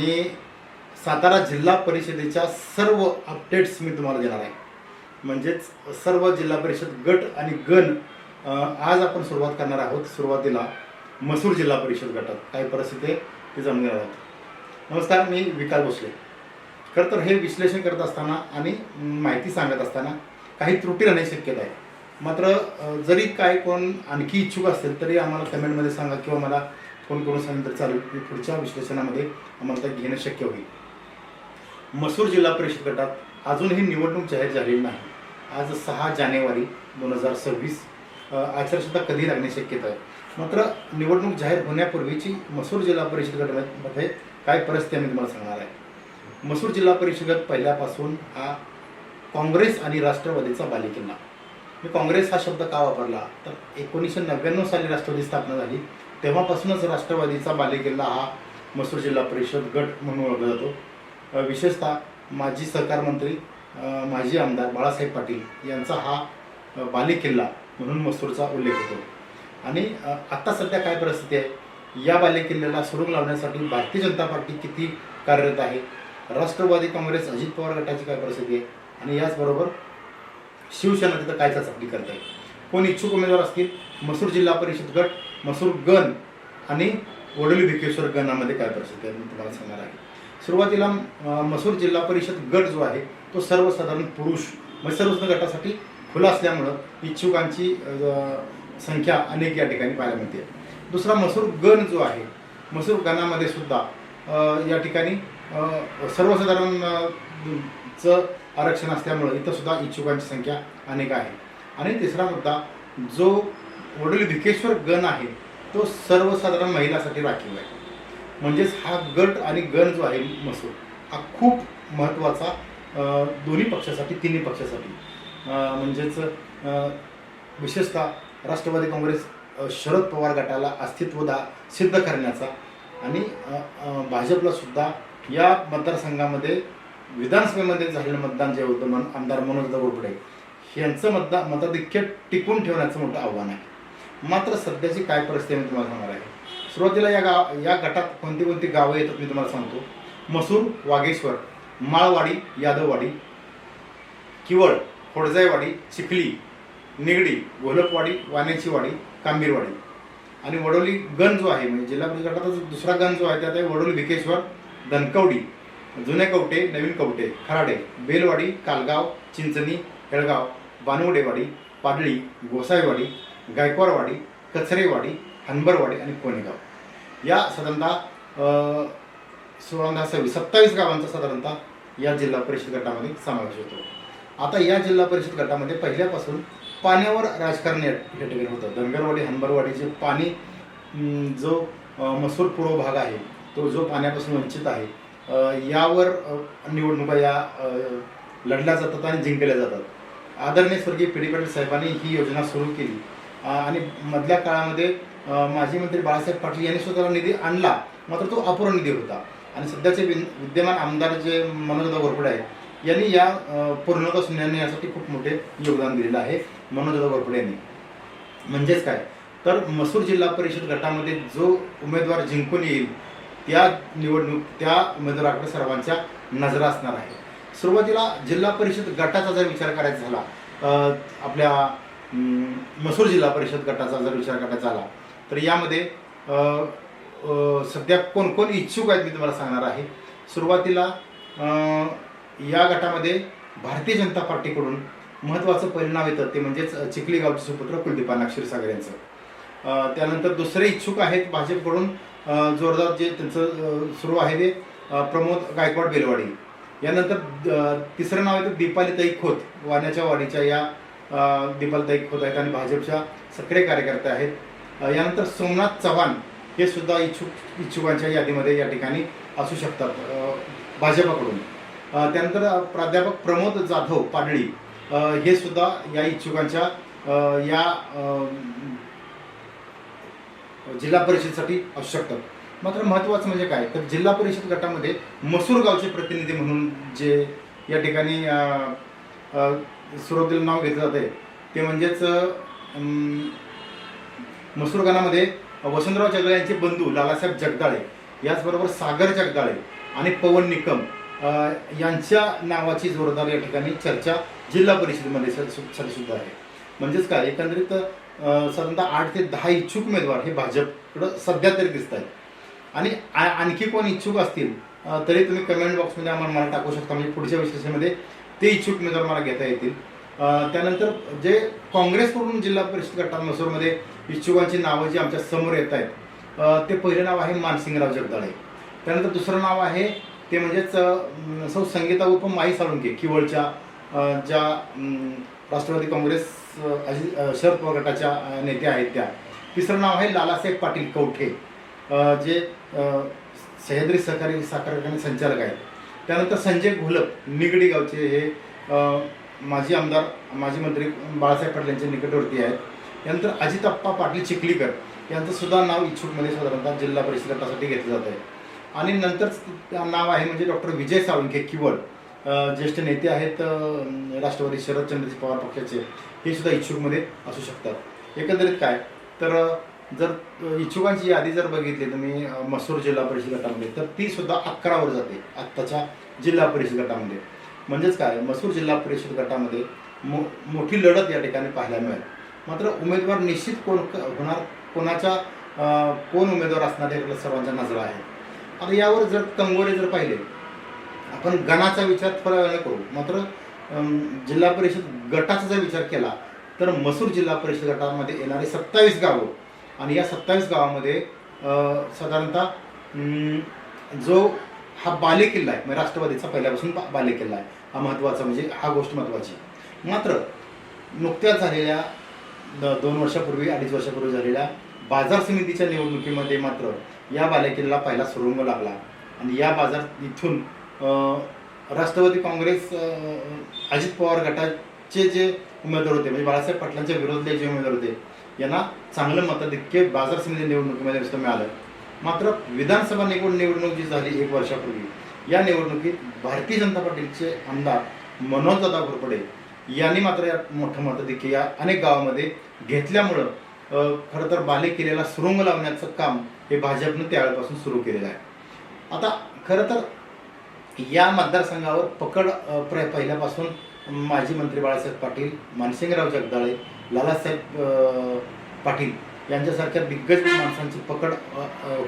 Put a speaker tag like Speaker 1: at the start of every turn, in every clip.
Speaker 1: आणि सातारा जिल्हा परिषदेच्या सर्व अपडेट्स मी तुम्हाला देणार आहे. म्हणजेच सर्व जिल्हा परिषद गट आणि गण आज आपण सुरुवात करणार आहोत. सुरुवातीला मसूर जिल्हा परिषद गटात काय परिस्थिती आहे ते जाणून घेणार आहोत. नमस्कार, मी विकास भोसले. खरं तर हे विश्लेषण करत असताना आणि माहिती सांगत असताना काही त्रुटी राहण्याची शक्यता आहे. मात्र जरी काय कोण आणखी इच्छुक असेल तरी आम्हाला कमेंटमध्ये सांगा किंवा मला फोन करून सांगितलं चालेल की पुढच्या विश्लेषणामध्ये आम्हाला ते घेणं शक्य होईल. मसूर जिल्हा परिषद गटात अजूनही निवडणूक जाहीर झालेली नाही. आज 6 जानेवारी 2026 आचारसंहिता कधी लागण्याची शक्यता आहे. मात्र निवडणूक जाहीर होण्यापूर्वीची मसूर जिल्हा परिषद गटामध्ये काय परिस्थिती आहे मी तुम्हाला सांगणार आहे. मसूर जिल्हा परिषद गट पहिल्यापासून हा काँग्रेस आणि राष्ट्रवादीचा बालेकिल्ला. मी काँग्रेस हा शब्द का वापरला तर 1999 साली राष्ट्रवादी स्थापना झाली तेव्हापासूनच राष्ट्रवादीचा बालेकिल्ला हा मसूर जिल्हा परिषद गट म्हणून ओळखला जातो. विशेषतः माजी सहकार मंत्री माजी आमदार बाळासाहेब पाटील यांचा हा बालेकिल्ला म्हणून मसूरचा उल्लेख होतो. आणि आत्ता सध्या काय परिस्थिती आहे, या बालेकिल्ल्याला सुरुंग लावण्यासाठी भारतीय जनता पार्टी किती कार्यरत आहे, राष्ट्रवादी काँग्रेस अजित पवार गटाची काय परिस्थिती आहे आणि याचबरोबर शिवसेना तिथं काय चाचपणी करत आहे. कोण इच्छुक उमेदवार असतील, मसूर जिल्हा परिषद गट, मसूर गण आणि वडोली भिकेश्वर गणामध्ये काय परिस्थिती आहे मी तुम्हाला सांगणार आहे. सुरुवातीला मसूर जिल्हा परिषद गट जो आहे तो सर्वसाधारण पुरुष म्हणजे सर्वच गटासाठी खुला असल्यामुळं इच्छुकांची संख्या अनेक या ठिकाणी पाहायला मिळते. दुसरा मसूर गण जो आहे, मसूर गणामध्ये सुद्धा या ठिकाणी सर्वसाधारणचं आरक्षण असल्यामुळं इथं सुद्धा इच्छुकांची संख्या अनेक आहे. आणि तिसरा मुद्दा जो वडोली भिकेश्वर गण आहे तो सर्वसाधारण महिलांसाठी राखीव आहे. म्हणजेच हा गट आणि गण जो आहे मसूर हा खूप महत्त्वाचा दोन्ही पक्षासाठी तिन्ही पक्षासाठी म्हणजेच विशेषतः राष्ट्रवादी काँग्रेस शरद पवार गटाला अस्तित्व सिद्ध करण्याचा आणि भाजपला सुद्धा या मतदारसंघामध्ये विधानसभेमध्ये झालेलं मतदान जे होतं आमदार मनोज घोरपडे यांचं मताधिक्य टिकून ठेवण्याचं मोठं आव्हान आहे. मात्र सध्याची काय परिस्थिती मी तुम्हाला सांगणार आहे. सुरुवातीला या गटात कोणती कोणती गावं येतात मी तुम्हाला सांगतो. मसूर, वाघेश्वर, माळवाडी, यादववाडी, किवळ, खोडजाईवाडी, चिखली, निगडी, घोलपवाडी, वाण्याचीवाडी, कांबीरवाडी. आणि वडोली गण जो आहे म्हणजे जिल्हा परिषद गटाचा दुसरा गण जो आहे त्यात आहे वडोली भिकेश्वर, धनकवडी, जुने कवटे, नवीन कवटे, खराडे, बेलवाडी, कालगाव, चिंचणी, हेळगाव, बानवडेवाडी, पाडळी, गोसाईवाडी, गायकवाडवाडी, कचरेवाडी, हनबरवाडी आणि कोणेगाव. या साधारणतः 27 गावांचा साधारणतः या जिल्हा परिषद गटामध्ये समावेश होतो. आता या जिल्हा परिषद गटामध्ये पहिल्यापासून पाण्यावर राजकारण या ठिकाणी होतं. धनगरवाडी, हनबरवाडीचे पाणी जो मसूर पूर्व भाग आहे तो जो पाण्यापासून वंचित आहे यावर निवडणुका या लढल्या जातात आणि जिंकल्या जातात. आदरणीय स्वर्गीय पी डी पाटील साहेबांनी ही योजना सुरू केली आणि मधल्या काळामध्ये माजी मंत्री बाळासाहेब पाटील यांनी स्वतःला निधी आणला, मात्र तो अपुरा निधी होता. आणि सध्याचे विद्यमान आमदार जे मनोज घोरपडे आहेत यांनी या पूर्णत्वास नेण्यासाठी खूप मोठे योगदान दिलेलं आहे मनोज घोरपडे यांनी. म्हणजेच काय तर मसूर जिल्हा परिषद गटामध्ये जो उमेदवार जिंकून येईल त्या उमेदवाराकडे सर्वांच्या नजरा असणार आहे. सुरुवातीला जिल्हा परिषद गटाचा जर विचार करायचा झाला, आपल्या मसूर जिल्हा परिषद गटाचा जर विचार करायचा झाला तर यामध्ये सध्या कोण कोण इच्छुक आहेत मी तुम्हाला सांगणार आहे. सुरुवातीला या गटामध्ये भारतीय जनता पार्टीकडून महत्त्वाचं परिणाम येतं ते म्हणजेच चिखली गावचे सुपुत्र कुलदीपानाथ क्षीरसागर यांचं. त्यानंतर दुसरे इच्छुक आहेत भाजपकडून जोरदार जे त्यांचं सुरू आहे ते प्रमोद गायकवाड बेलवाडी. यानंतर तिसरं नाव येतं दीपालीताई खोत, वाण्याच्या वाडीच्या या दीपालीताई खोत आहेत आणि भाजपच्या सक्रिय कार्यकर्ते आहेत. यानंतर सोमनाथ चव्हाण हे सुद्धा इच्छुकांच्या यादीमध्ये या ठिकाणी असू शकतात भाजपाकडून. त्यानंतर प्राध्यापक प्रमोद जाधव पाडळी हे सुद्धा या इच्छुकांच्या या जिल्हा परिषदेसाठी असू शकतात. मात्र महत्त्वाचं म्हणजे काय तर जिल्हा परिषद गटामध्ये मसूर गावचे प्रतिनिधी म्हणून जे या ठिकाणी सुरुवातीला नाव घेतलं जाते ते म्हणजेच मसूर गणामध्ये वसंतराव जगदाळे यांचे बंधू लालासाहेब जगदाळे, याचबरोबर सागर जगदाळे आणि पवन निकम यांच्या नावाची जोरदार या ठिकाणी चर्चा जिल्हा परिषदेमध्ये सुद्धा आहे. म्हणजेच काय, एकंदरीत साधारणतः 8 ते 10 इच्छुक उमेदवार हे भाजपकडं सध्या तरी दिसत आहेत. आणि आणखी कोण इच्छुक असतील तरी तुम्ही कमेंट बॉक्समध्ये मला टाकू शकता, म्हणजे पुढच्या विश्लेषणामध्ये ते इच्छुक उमेदवार मला घेता येतील. त्यानंतर जे काँग्रेसकडून जिल्हा परिषद गटात मसूरमध्ये इच्छुकांची नावं जी आमच्या समोर येत आहेत, ते पहिलं नाव आहे मानसिंगराव जगदाळे. त्यानंतर दुसरं नाव आहे ते म्हणजेच सौ संगीता उर्फ माई साळुंके किवळच्या, ज्या राष्ट्रवादी काँग्रेस शरद पवार गटाच्या नेत्या आहेत त्या. तिसरं नाव आहे लालासाहेब पाटील कवठे, जे सह्याद्री सहकारी साखर कारखाने संचालक आहेत. त्यानंतर संजय घोलप निगडी गावचे, हे माजी आमदार माजी मंत्री बाळासाहेब पाटील यांच्या निकटवर्ती आहेत. त्यानंतर अजितप्पा पाटील चिखलीकर यांचं सुद्धा नाव इच्छुकमध्ये साधारणतः जिल्हा परिषद गटासाठी घेतलं जात आहे. आणि नंतर नाव आहे म्हणजे डॉक्टर विजय साळुंखे किवळ, ज्येष्ठ नेते आहेत राष्ट्रवादी शरदचंद्रजी पवार पक्षाचे, हे सुद्धा इच्छुकमध्ये असू शकतात. एकंदरीत काय तर जर इच्छुकांची यादी जर बघितली तुम्ही मसूर जिल्हा परिषद गटामध्ये, तर ती सुद्धा 11वर जाते आत्ताच्या जिल्हा परिषद गटामध्ये. म्हणजेच काय, मसूर जिल्हा परिषद गटामध्ये मोठी लढत या ठिकाणी पाहायला मिळेल. मात्र उमेदवार निश्चित कोण होणार, कोण उमेदवार असणार याकडे सर्वांच्या नजरा आहे. आता यावर जर कंगोरे जर पाहिले, आपण गणाचा विचार थोड्या वेळाने करू, मात्र जिल्हा परिषद गटाचा जर विचार केला तर मसूर जिल्हा परिषद गटामध्ये येणारे 27 गावं, आणि या 27 गावामध्ये साधारणतः जो हा बालेकिल्ला आहे, म्हणजे राष्ट्रवादीचा पहिल्यापासून बालेकिल्ला आहे, हा महत्त्वाचा, म्हणजे हा गोष्ट महत्त्वाची. मात्र नुकत्याच झालेल्या 2 वर्षापूर्वी 2.5 वर्षापूर्वी झालेल्या बाजार समितीच्या निवडणुकीमध्ये मात्र या बालेकिल्ला पहिला सुरुंग लागला. आणि या बाजार इथून राष्ट्रवादी काँग्रेस अजित पवार गटाचे जे उमेदवार होते, म्हणजे बाळासाहेब पाटलांच्या विरोधातले जे उमेदवार होते, यांना चांगलं मताधिक्य बाजार समिती निवडणुकीमध्ये मिळालं. मात्र विधानसभा निवडणूक जी झाली 1 वर्षापूर्वी, या निवडणुकीत भारतीय जनता पार्टीचे आमदार मनोजदादा घोरपडे यांनी मात्र या मोठं मताधिक्य या अनेक गावामध्ये घेतल्यामुळं खरं तर बालेकिल्ल्याला सुरुंग लावण्याचं काम हे भाजपनं त्यावेळेपासून सुरू केलेलं आहे. आता खरं तर या मतदारसंघावर पकड पहिल्यापासून माजी मंत्री बाळासाहेब पाटील, मानसिंगराव जगदाळे, लालासाहेब पाटील यांच्यासारख्या दिग्गज माणसांची पकड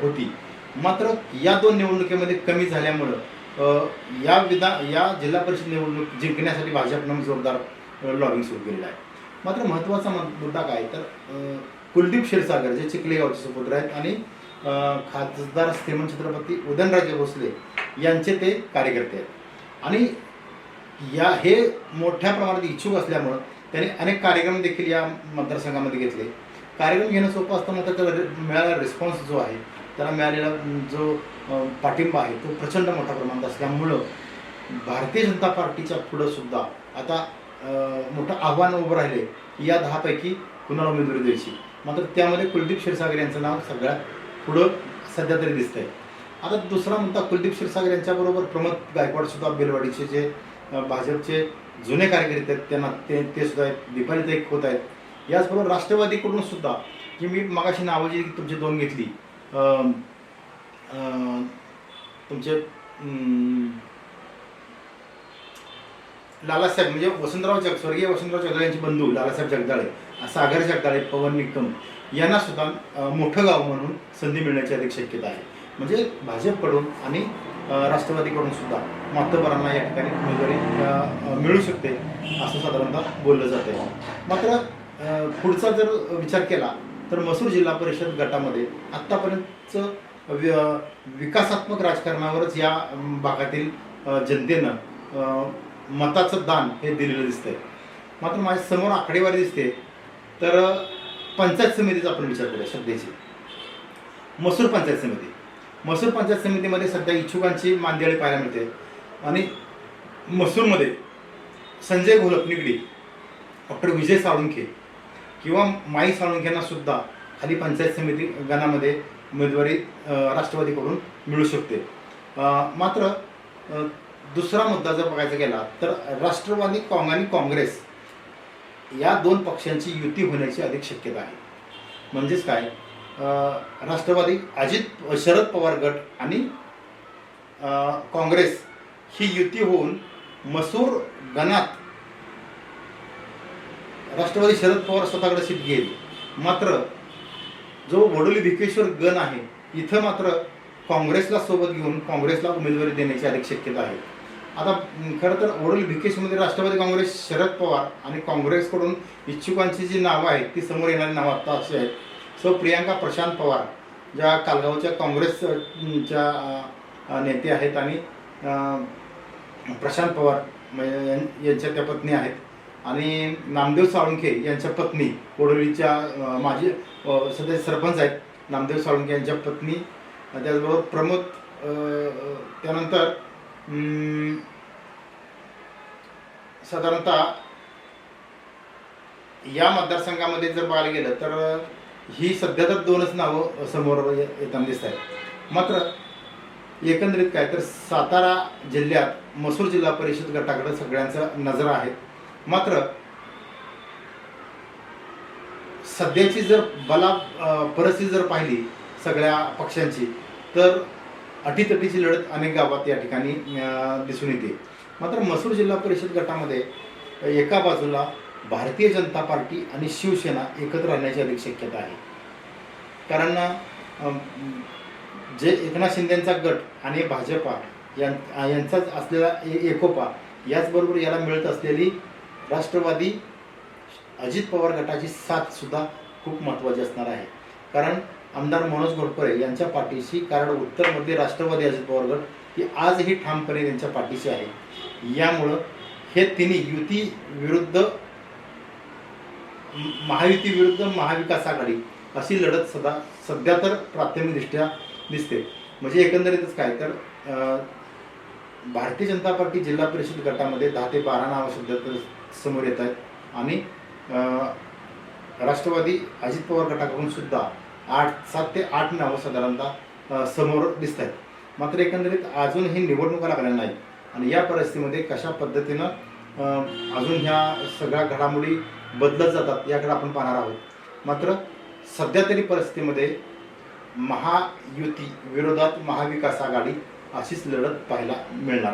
Speaker 1: होती. मात्र या 2 निवडणुकीमध्ये कमी झाल्यामुळं या जिल्हा परिषद निवडणूक जिंकण्यासाठी भाजपनं जोरदार लॉबिंग सुरू केलेलं आहे. मात्र महत्त्वाचा मुद्दा काय तर कुलदीप क्षीरसागर जे चिखली गावचे सुपुत्र आहेत आणि खासदार श्रीमंत छत्रपती उदयनराजे भोसले यांचे ते कार्यकर्ते आहेत. आणि हे मोठ्या प्रमाणात इच्छुक असल्यामुळं त्यांनी अनेक कार्यक्रम देखील या मतदारसंघामध्ये घेतले. कार्यक्रम घेणं सोपं असताना त्याचा मिळालेला रिस्पॉन्स जो आहे, त्याला मिळालेला जो पाठिंबा आहे तो प्रचंड मोठ्या प्रमाणात असल्यामुळं भारतीय जनता पार्टीच्या पुढं सुद्धा आता मोठं आव्हान उभं राहिले की या 10 पैकी कुणाला उमेदवारी द्यायची. मात्र त्यामध्ये कुलदीप क्षीरसागर यांचं नाव सगळ्यात पुढं सध्या तरी दिसतंय. आता दुसरा मुद्दा, कुलदीप क्षीरसागर यांच्याबरोबर प्रमोद गायकवाड सुद्धा बेलवाडीचे जे भाजपचे जुने कार्यकर्ते आहेत त्यांना ते सुद्धा दीपाली एक होत आहेत. याचबरोबर राष्ट्रवादीकडून सुद्धा की मी मगाशी नावं जी तुमची 2 घेतली, तुमचे लालासाहेब म्हणजे स्वर्गीय वसंतराव जगदाळे यांचे बंधू लालासाहेब जगदाळे, सागर जगदाळे, पवन निकम यांना सुद्धा मोठं गाव म्हणून संधी मिळण्याची अधिक शक्यता आहे. म्हणजे भाजपकडून आणि राष्ट्रवादीकडून सुद्धा मातब्बरांना या ठिकाणी उमेदवारी मिळू शकते असं साधारणतः बोललं जात आहे. मात्र पुढचा जर विचार केला तर मसूर जिल्हा परिषद गटामध्ये आत्तापर्यंतचं विकासात्मक राजकारणावरच या भागातील जनतेनं मताचं दान हे दिलेलं दिसतंय. मात्र माझ्या समोर आकडेवारी दिसते तर पंचायत समितीचा आपण विचार करूया सध्याची. मसूर पंचायत समितीमध्ये सध्या इच्छुकांची मांदियाळी पाहायला मिळते. आणि मसूरमध्ये संजय घोलप निगडी, डॉक्टर विजय साळुंखे किंवा माई साळुंखेंना सुद्धा खाली पंचायत समिती गणामध्ये उमेदवारी राष्ट्रवादीकडून मिळू शकते. मात्र दुसरा मुद्दा जर बघायचा गेला तर राष्ट्रवादी आणि काँग्रेस या 2 पक्षांची युती होण्याची अधिक शक्यता आहे. म्हणजेच काय, राष्ट्रवादी शरद पवार गट आणि काँग्रेस ही युती होऊन मसूर गणात राष्ट्रवादी शरद पवार स्वतःकडे सीट घेईल. मात्र जो वडोली भिकेश्वर गण आहे इथं मात्र काँग्रेसला सोबत घेऊन काँग्रेसला उमेदवारी देण्याची अधिक शक्यता आहे. आता खरं तर वडोली भिकेश्वरमध्ये राष्ट्रवादी काँग्रेस शरद पवार आणि काँग्रेसकडून इच्छुकांची जी नावं आहेत ती समोर येणारी नावं आत्ता अशी आहेत. सो प्रियांका प्रशांत पवार ज्या कालगावच्या काँग्रेसच्या नेते आहेत आणि प्रशांत पवार यांच्या त्या पत्नी आहेत आणि नामदेव साळुंखे यांच्या पत्नी वडोलीच्या माजी सध्या सरपंच आहेत नामदेव साळुंखे यांच्या पत्नी. त्याचबरोबर प्रमोद त्यानंतर साधारणतः या मतदारसंघामध्ये जर बघायला गेलं तर ही सध्या तर 2च नावं समोर येताना दिसत आहेत. मात्र एकंदरीत काय तर सातारा जिल्ह्यात मसूर जिल्हा परिषद गटाकडे सगळ्यांचा नजर आहे. मात्र सध्याची जर परिस्थिती जर पाहिली सगळ्या पक्षांची तर अटीतटीची लढत अनेक गावात या ठिकाणी दिसून येते. मात्र मसूर जिल्हा परिषद गटामध्ये एका बाजूला भारतीय जनता पार्टी आणि शिवसेना एकत्र राहण्याची अधिक शक्यता आहे. कारण जे एकनाथ शिंदेंचा गट आणि भाजपा यांचाच असलेला एकोपा याचबरोबर याला मिळत असलेली राष्ट्रवादी अजित पवार गटाची साथ सुद्धा खूप महत्त्वाची असणार आहे. कारण आमदार मनोज घोरपडे यांच्या पाठीशी कारण उत्तरमध्ये राष्ट्रवादी अजित पवार गट ही आजही ठामपणे त्यांच्या पाठीशी आहे. यामुळं हे तिन्ही युती विरुद्ध महायुती विरुद्ध महाविकास आघाडी अशी लढत सध्या तर प्राथमिकदृष्ट्या दिसते. म्हणजे एकंदरीतच काय तर भारतीय जनता पार्टी जिल्हा परिषद गटामध्ये 10 ते 12 नावं सध्या तर समोर येत आहेत आणि राष्ट्रवादी अजित पवार गटाकडून सुद्धा 7 ते 8 नावं साधारणतः समोर दिसत आहेत. मात्र एकंदरीत अजून ही निवडणुका लागल्या नाहीत आणि या परिस्थितीमध्ये कशा पद्धतीनं अजून ह्या सगळ्या घडामोडी बदलत जातात याकडे आपण पाहणार आहोत. मात्र सध्या तरी परिस्थितीमध्ये महायुती विरोधात महाविकास आघाडी अशीच लढत पाहायला मिळणार.